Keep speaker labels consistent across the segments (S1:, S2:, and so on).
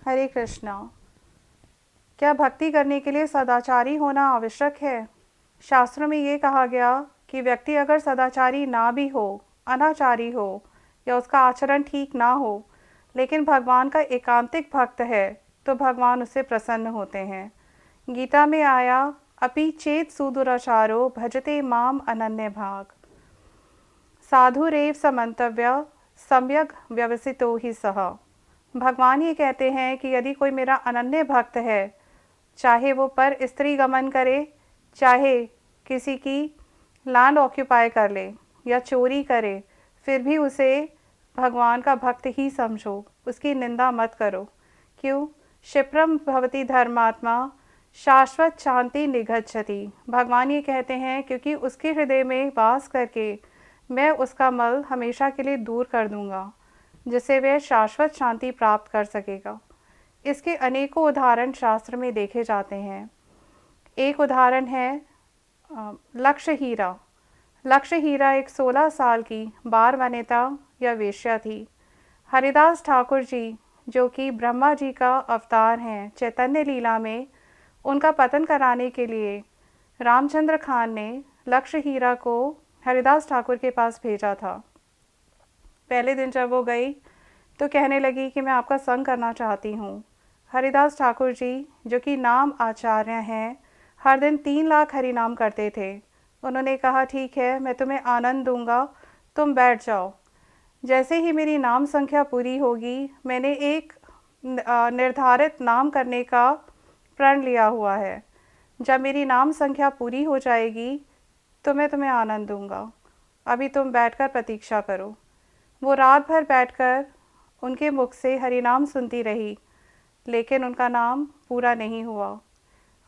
S1: हरे कृष्णा। क्या भक्ति करने के लिए सदाचारी होना आवश्यक है? शास्त्रों में ये कहा गया कि व्यक्ति अगर सदाचारी ना भी हो, अनाचारी हो या उसका आचरण ठीक ना हो, लेकिन भगवान का एकांतिक भक्त है तो भगवान उससे प्रसन्न होते हैं। गीता में आया, अपि चेत सुदुराचारो भजते माम अनन्य भाग, साधुरेव समंतव्य सम्यक व्यवसितो ही सह। भगवान ये कहते हैं कि यदि कोई मेरा अनन्य भक्त है, चाहे वो पर स्त्री गमन करे, चाहे किसी की लैंड ऑक्यूपाई कर ले या चोरी करे, फिर भी उसे भगवान का भक्त ही समझो, उसकी निंदा मत करो। क्यों? क्षिप्रम भवति धर्मात्मा शाश्वत शांति निगच्छति। भगवान ये कहते हैं क्योंकि उसके हृदय में वास करके मैं उसका मल हमेशा के लिए दूर कर दूंगा, जिससे वह शाश्वत शांति प्राप्त कर सकेगा। इसके अनेकों उदाहरण शास्त्र में देखे जाते हैं। एक उदाहरण है लक्ष्य हीरा। लक्ष्य हीरा एक 16 साल की बार वनिता या वेश्या थी। हरिदास ठाकुर जी, जो कि ब्रह्मा जी का अवतार हैं, चैतन्य लीला में उनका पतन कराने के लिए रामचंद्र खान ने लक्ष्य हीरा को हरिदास ठाकुर के पास भेजा था। पहले दिन जब वो गई तो कहने लगी कि मैं आपका संग करना चाहती हूँ। हरिदास ठाकुर जी, जो कि नाम आचार्य हैं, हर दिन 3 लाख हरि नाम करते थे। उन्होंने कहा, ठीक है, मैं तुम्हें आनंद दूंगा, तुम बैठ जाओ। जैसे ही मेरी नाम संख्या पूरी होगी, मैंने एक निर्धारित नाम करने का प्रण लिया हुआ है। जब मेरी नाम संख्या पूरी हो जाएगी तो मैं तुम्हें आनंद दूंगा। अभी तुम बैठकर प्रतीक्षा करो। वो रात भर बैठकर उनके मुख से हरिनाम सुनती रही, लेकिन उनका नाम पूरा नहीं हुआ।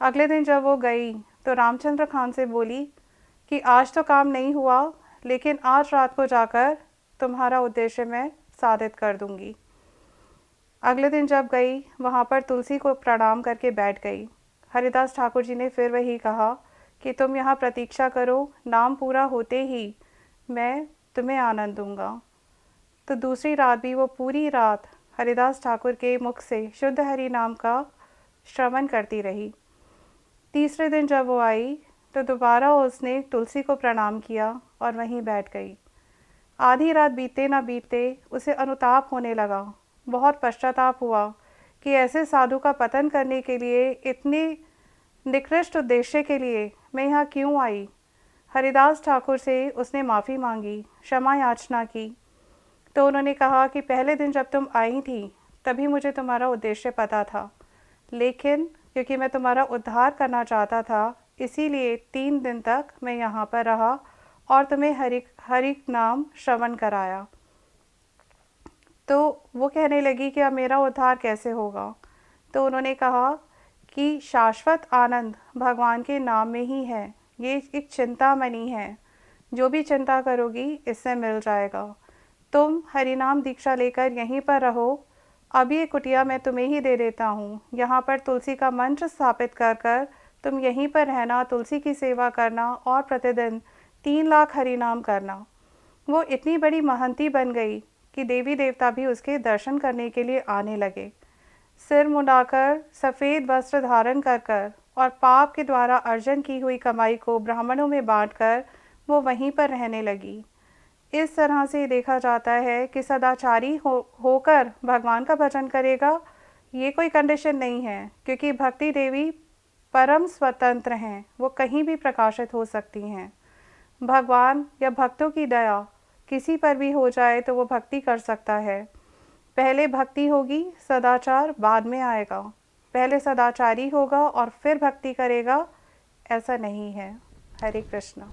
S1: अगले दिन जब वो गई तो रामचंद्र खान से बोली कि आज तो काम नहीं हुआ, लेकिन आज रात को जाकर तुम्हारा उद्देश्य मैं साधित कर दूंगी। अगले दिन जब गई, वहाँ पर तुलसी को प्रणाम करके बैठ गई। हरिदास ठाकुर जी ने फिर वही कहा कि तुम यहाँ प्रतीक्षा करो, नाम पूरा होते ही मैं तुम्हें आनंद दूंगा। तो दूसरी रात भी वो पूरी रात हरिदास ठाकुर के मुख से शुद्ध हरि नाम का श्रवण करती रही। तीसरे दिन जब वो आई तो दोबारा उसने तुलसी को प्रणाम किया और वहीं बैठ गई। आधी रात बीतते ना बीतते उसे अनुताप होने लगा। बहुत पश्चाताप हुआ कि ऐसे साधु का पतन करने के लिए, इतने निकृष्ट उद्देश्य के लिए मैं यहाँ क्यों आई। हरिदास ठाकुर से उसने माफ़ी मांगी, क्षमा याचना की। तो उन्होंने कहा कि पहले दिन जब तुम आई थी तभी मुझे तुम्हारा उद्देश्य पता था, लेकिन क्योंकि मैं तुम्हारा उद्धार करना चाहता था, इसीलिए 3 दिन तक मैं यहाँ पर रहा और तुम्हें हरि नाम श्रवण कराया। तो वो कहने लगी कि अब मेरा उद्धार कैसे होगा। तो उन्होंने कहा कि शाश्वत आनंद भगवान के नाम में ही है। ये एक चिंतामणि है, जो भी चिंता करोगी इससे मिल जाएगा। तुम हरिनाम दीक्षा लेकर यहीं पर रहो। अब ये कुटिया मैं तुम्हें ही दे देता हूँ। यहाँ पर तुलसी का मंत्र स्थापित कर कर तुम यहीं पर रहना, तुलसी की सेवा करना और प्रतिदिन 3 लाख हरिनाम करना। वो इतनी बड़ी महंती बन गई कि देवी देवता भी उसके दर्शन करने के लिए आने लगे। सिर मुंडाकर, सफ़ेद वस्त्र धारण कर कर और पाप के द्वारा अर्जन की हुई कमाई को ब्राह्मणों में बांटकर वो वहीं पर रहने लगी। इस तरह से देखा जाता है कि सदाचारी होकर भगवान का भजन करेगा, ये कोई कंडीशन नहीं है, क्योंकि भक्ति देवी परम स्वतंत्र हैं, वो कहीं भी प्रकाशित हो सकती हैं। भगवान या भक्तों की दया किसी पर भी हो जाए तो वो भक्ति कर सकता है। पहले भक्ति होगी, सदाचार बाद में आएगा। पहले सदाचारी होगा और फिर भक्ति करेगा, ऐसा नहीं है। हरे कृष्णा।